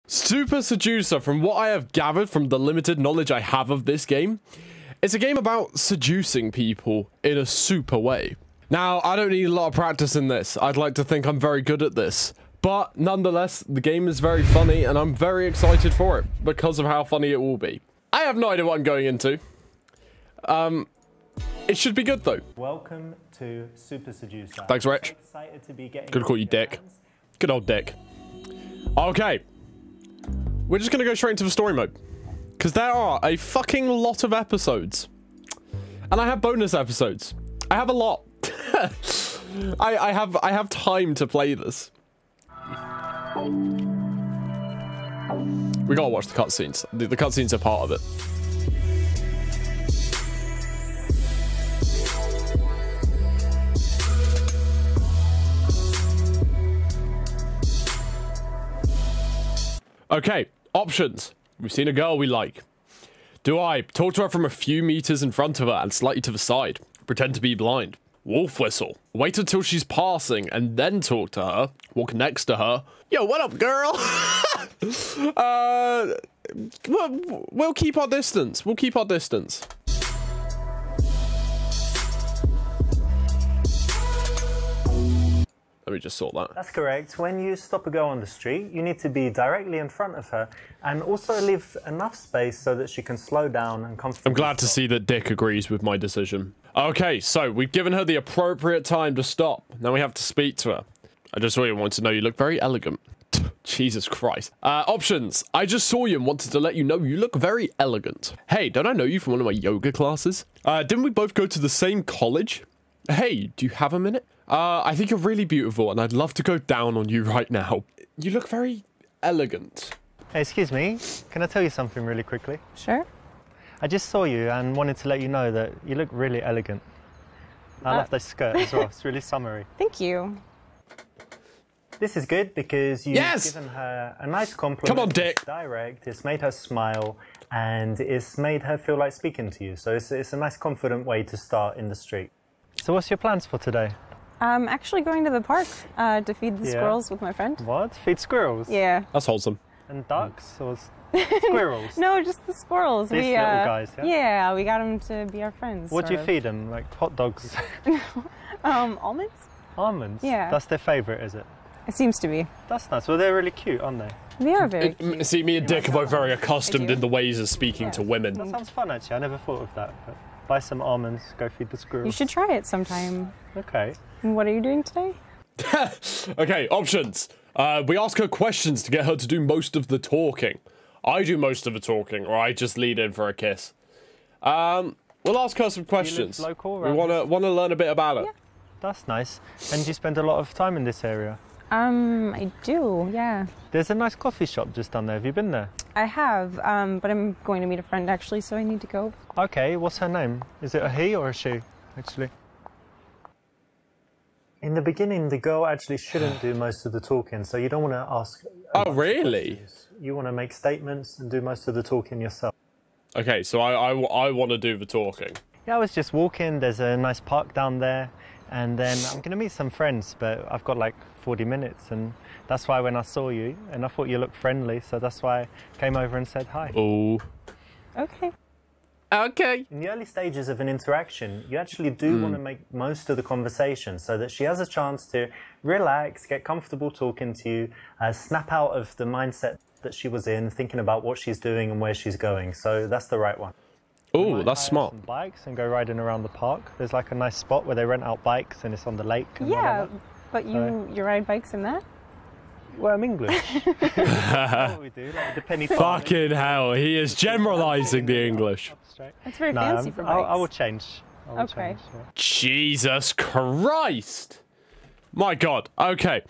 Super Seducer, from what I have gathered from the limited knowledge I have of this game, it's a game about seducing people in a super way. Now, I don't need a lot of practice in this. I'd like to think I'm very good at this. But nonetheless, the game is very funny and I'm very excited for it because of how funny it will be. I have no idea what I'm going into. It should be good though. Welcome to Super Seducer. Thanks, Rich. So excited to be getting Good to call you Dick. Good old Dick. Okay. We're just going to go straight into the story mode. Because there are a fucking lot of episodes. And I have bonus episodes. I have a lot. I have time to play this. We gotta watch the cutscenes. The cutscenes are part of it. Okay, options. We've seen a girl we like. Do I talk to her from a few meters in front of her and slightly to the side? Pretend to be blind. Wolf whistle. Wait until she's passing and then talk to her. Walk next to her. Yo, what up, girl? We'll keep our distance. We'll keep our distance. Let me just sort that. That's correct. When you stop a girl on the street, you need to be directly in front of her and also leave enough space so that she can slow down and comfortably. I'm glad to see that Dick agrees with my decision. Okay, so we've given her the appropriate time to stop. Now we have to speak to her. I just really want to know you look very elegant. Jesus Christ. Options. I just saw you and wanted to let you know you look very elegant. Hey, don't I know you from one of my yoga classes? Didn't we both go to the same college? Hey, do you have a minute? I think you're really beautiful and I'd love to go down on you right now. You look very elegant. Hey, excuse me. Can I tell you something really quickly? Sure. I just saw you and wanted to let you know that you look really elegant. I love this skirt as well. It's really summery. Thank you. This is good because you've given her a nice compliment. Come on, Dick. It's direct. It's made her smile and it's made her feel like speaking to you. So it's a nice, confident way to start in the street. So what's your plans for today? I'm actually going to the park to feed the squirrels with my friend. What? Feed squirrels? Yeah. That's wholesome. And ducks or squirrels? No, just the squirrels. These little guys, yeah? Yeah, we got them to be our friends. What do you feed them? Like hot dogs? Almonds? Almonds? Yeah. That's their favourite, is it? It seems to be. That's nice. Well, they're really cute, aren't they? They are very cute. See, me and Dick are both very accustomed in the ways of speaking to women. That sounds fun, actually. I never thought of that. But buy some almonds, go feed the squirrels. You should try it sometime. Okay. And what are you doing today? Okay, options. We ask her questions to get her to do most of the talking. I do most of the talking, or I just lead in for a kiss. We'll ask her some questions. Do you live local? We want to learn a bit about it. Yeah. That's nice. And do you spend a lot of time in this area? I do, yeah. There's a nice coffee shop just down there. Have you been there? I have, but I'm going to meet a friend actually, so I need to go. Okay, what's her name? Is it a he or a she, actually? In the beginning, the girl actually shouldn't do most of the talking, so you don't want to ask. Oh, really? Questions. You want to make statements and do most of the talking yourself. Okay, so I want to do the talking. Yeah, I was just walking. There's a nice park down there, and then I'm going to meet some friends, but I've got like 40 minutes, and that's why when I saw you, and I thought you looked friendly, so that's why I came over and said hi. Oh. Okay. Okay. In the early stages of an interaction, you actually do want to make most of the conversation so that she has a chance to relax, get comfortable talking to you, snap out of the mindset that she was in, thinking about what she's doing and where she's going. So that's the right one. Oh, that's smart. Some bikes and go riding around the park. There's like a nice spot where they rent out bikes and it's on the lake. And Yeah, but you ride bikes in that? Well, I'm English. That's what we do, like the penny farthing. Fucking hell, he is generalizing the English. That's very fancy for bikes. I will change. Okay. Jesus Christ. My God. Okay.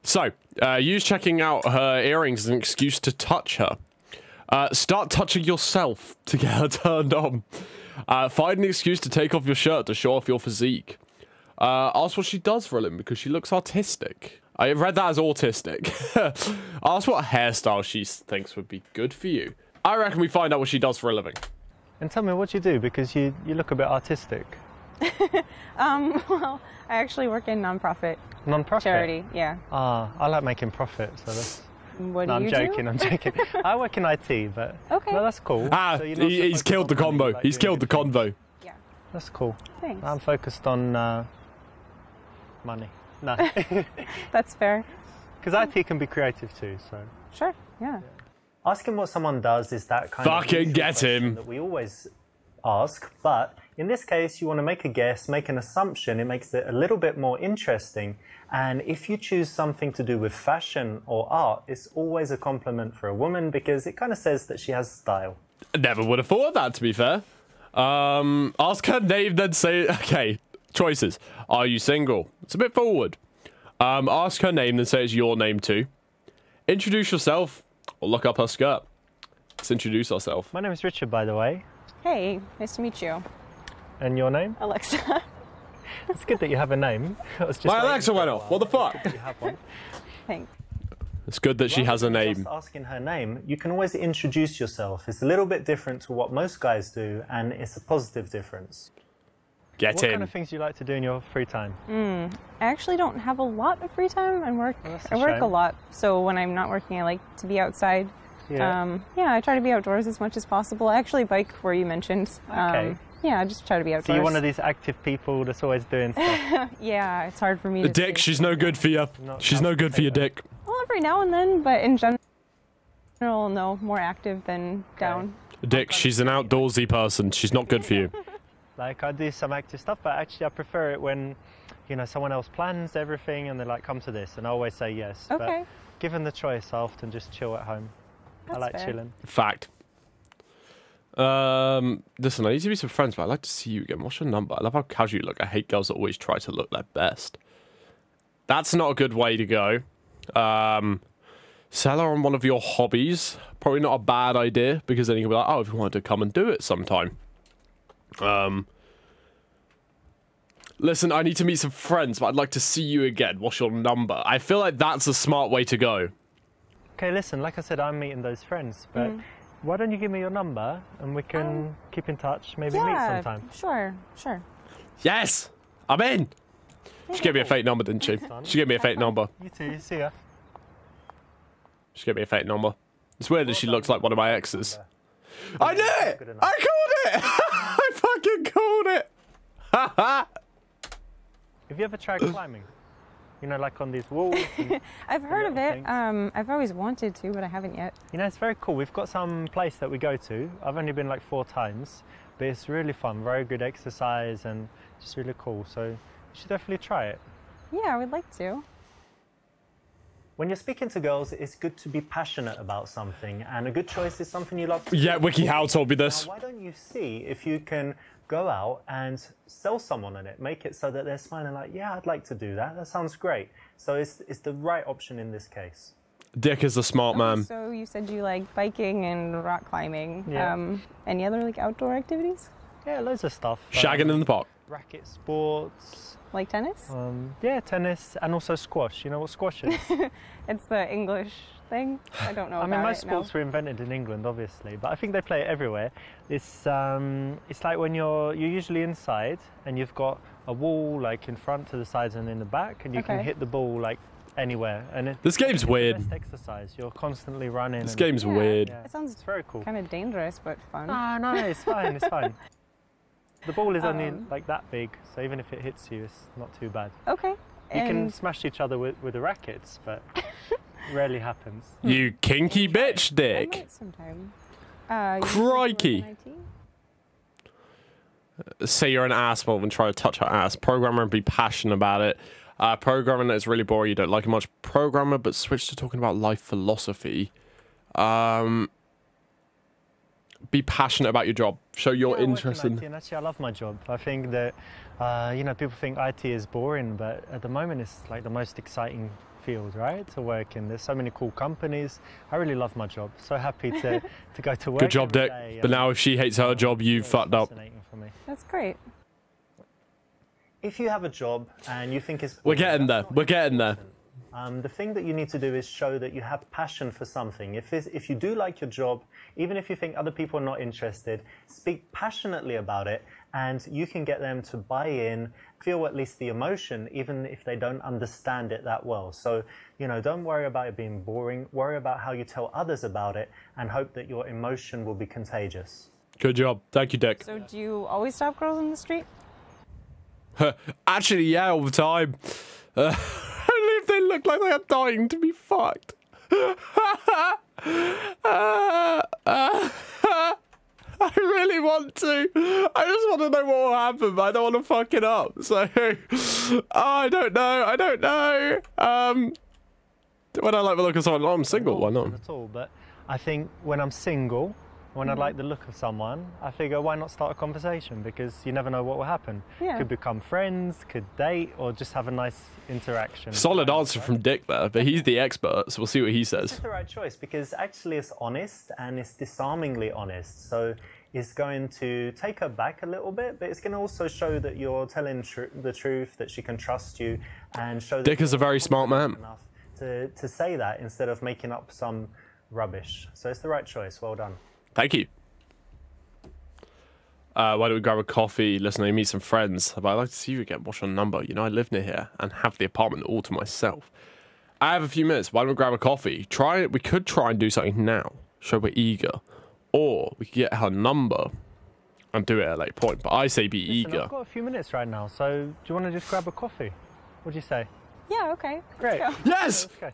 So, use checking out her earrings as an excuse to touch her. Start touching yourself to get her turned on. Find an excuse to take off your shirt to show off your physique. Ask what she does for a living because she looks artistic. I read that as autistic. Ask what hairstyle she thinks would be good for you. I reckon we find out what she does for a living. And tell me what you do, because you look a bit artistic. Well, I actually work in non-profit. Non-profit? Charity, yeah. Ah, I like making profit, so What No, do I'm you joking. do? I'm joking. I work in IT, but Okay. no, that's cool. Ah, So you're not so he's focused killed the on money, convo. like He's doing killed the good things. convo. Yeah. That's cool. Thanks. I'm focused on money. No, That's fair. because IT can be creative too. So Sure. Yeah. asking what someone does is that kind of Fucking usual get question him. that we always ask, but in this case, you want to make a guess, make an assumption. It makes it a little bit more interesting. And if you choose something to do with fashion or art, it's always a compliment for a woman because it kind of says that she has style. Never would have thought of that, to be fair. Ask her name, then say... Okay, choices. Are you single? It's a bit forward. Ask her name, then say it's your name too. Introduce yourself, or look up her skirt. Let's introduce ourselves. My name is Richard, by the way. Hey, nice to meet you. And your name? Alexa. It's good that you have a name. I was just My waiting Alexa for went a off. while. What the fuck? You have one. Thanks. It's good that she has a Rather than name. Just asking her name, you can always introduce yourself. It's a little bit different to what most guys do, and it's a positive difference. Get What in. kind of things do you like to do in your free time? I actually don't have a lot of free time. I work. that's a I work shame. a lot. So when I'm not working, I like to be outside. Yeah. Yeah, I try to be outdoors as much as possible. I actually bike where you mentioned. Okay. Yeah, I just try to be outdoors. So you're one of these active people that's always doing stuff. Yeah, it's hard for me to. Dick, stay- she's no good for you. Not She's no good for your dick. Well, every now and then, but in general, no, more active than down. Dick, she's an outdoorsy person. She's not good for you. Like I do some active stuff, but actually I prefer it when, you know, someone else plans everything and they're like, come to this, and I always say yes. Okay. But given the choice, I often just chill at home. I That's like fair. chilling. Fact. Listen, I need to be some friends, but I'd like to see you again. What's your number? I love how casual you look. I hate girls that always try to look their best. That's not a good way to go. Sell her on one of your hobbies. Probably not a bad idea, because then you can be like, oh, if you wanted to come and do it sometime. Listen, I need to meet some friends, but I'd like to see you again. What's your number? I feel like that's a smart way to go. Okay, listen, like I said, I'm meeting those friends, but why don't you give me your number and we can keep in touch, maybe meet Yeah, sometime. sure. Yes! I'm in! She gave me a fake number, didn't she? She gave me a fake number. You too, see ya. She gave me a fake number. It's weird that she looks like one of my exes. I knew it! Good enough. I called it! I fucking called it! Haha! Have you ever tried climbing? You know, like on these walls? And, I've heard of little it. things. I've always wanted to, but I haven't yet. you know, it's very cool. We've got some place that we go to. I've only been like 4 times, but it's really fun. Very good exercise and just really cool. So you should definitely try it. Yeah, I would like to. When you're speaking to girls, it's good to be passionate about something, and a good choice is something you love to do. Yeah, WikiHow told me this. Now, why don't you see if you can go out and sell someone on it, make it so that they're smiling like, yeah, I'd like to do that. That sounds great. So it's the right option in this case. Dick is the smart man. So you said you like biking and rock climbing. Yeah. Any other like outdoor activities? Yeah, loads of stuff. Shagging in the park. Racket sports. Like tennis? Yeah, tennis and also squash. You know what squash is? It's the English thing. I don't know I mean, about most it, sports were invented in England, obviously, but I think they play it everywhere. It's like when you're usually inside and you've got a wall like in front, to the sides, and in the back, and you can Okay. hit the ball like anywhere. And This game's it's weird. The best exercise. You're constantly running. This and- game's Yeah. weird. Yeah, It sounds it's very cool. kind of dangerous, but fun. No, it's fine. It's fine. The ball is only Um, like that big, so even if it hits you, it's not too bad. Okay. You can And smash each other with the rackets, but rarely happens. You kinky bitch, I Dick. might sometime. You Crikey. work in IT? Say you're an asshole and try to touch her ass. Programmer and be passionate about it. Programming that is really boring. You don't like it much. Programmer, but switch to talking about life philosophy. Be passionate about your job. Show your Yeah, I work interest in in. IT, and actually, I love my job. I think that you know, people think IT is boring, but at the moment, it's like the most exciting field, right, to work in. There's so many cool companies. I really love my job. So happy to go to work. Good job, every Dick. day, But now if she hates her job, you it's fucked up. fascinating for me. That's great. If you have a job and you think it's We're boring, getting that's there. not We're getting there. important. The thing that you need to do is show that you have passion for something. If you do like your job, even if you think other people are not interested, speak passionately about it, and you can get them to buy in, feel at least the emotion, even if they don't understand it that well. So, you know, don't worry about it being boring. Worry about how you tell others about it, and hope that your emotion will be contagious. Good job. Thank you, Dick. So do you always stop girls in the street? Actually, yeah, all the time. Only if they look like they are dying to be fucked. I really want to. I just want to know what will happen, but I don't want to fuck it up. So, I don't know. When I like the look of someone, I'm single, why not? Not at all, but I think when I'm single, when I like the look of someone, I figure why not start a conversation, because you never know what will happen. Yeah. Could become friends, could date, or just have a nice interaction. Solid answer from Dick there, but he's the expert, so we'll see what he says. It's the right choice, because actually it's honest, and it's disarmingly honest. So it's going to take her back a little bit, but it's going to also show that you're telling the truth, that she can trust you, and show that Dick is a very smart man. enough to say that instead of making up some rubbish. So it's the right choice. Well done. Thank you. Why don't we grab a coffee, listen to meet some friends? But I'd like to see you again. What's your number? You know, I live near here and have the apartment all to myself. I have a few minutes. Why don't we grab a coffee? We could try and do something now. Show we're eager. Or we could get her number and do it at a late point. But I say be eager. I've got a few minutes right now, so do you want to just grab a coffee? What do you say? Yeah, okay. Great. Let's go. Yes! Let's go.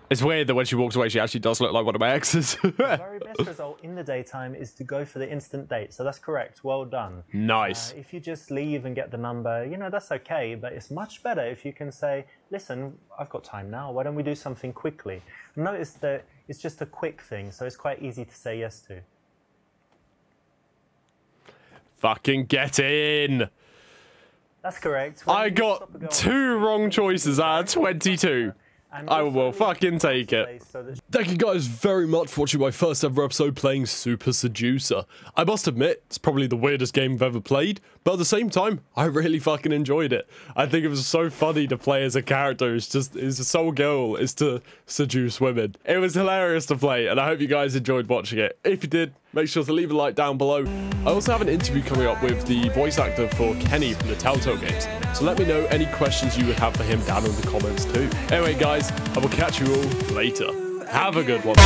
It's weird that when she walks away, she actually does look like one of my exes. The very best result in the daytime is to go for the instant date. So that's correct. Well done. Nice. If you just leave and get the number, you know, that's okay. But it's much better if you can say, listen, I've got time now. Why don't we do something quickly? Notice that it's just a quick thing. So it's quite easy to say yes to. Fucking get in. That's correct. I got 2 wrong choices out of 22. I will fucking take it. Thank you guys very much for watching my first ever episode playing Super Seducer. I must admit, it's probably the weirdest game I've ever played, but at the same time, I really fucking enjoyed it. I think it was so funny to play as a character his sole goal is to seduce women. It was hilarious to play, and I hope you guys enjoyed watching it. If you did, make sure to leave a like down below. I also have an interview coming up with the voice actor for Kenny from the Telltale games, so let me know any questions you would have for him down in the comments too. Anyway guys, I will catch you all later. Have a good one.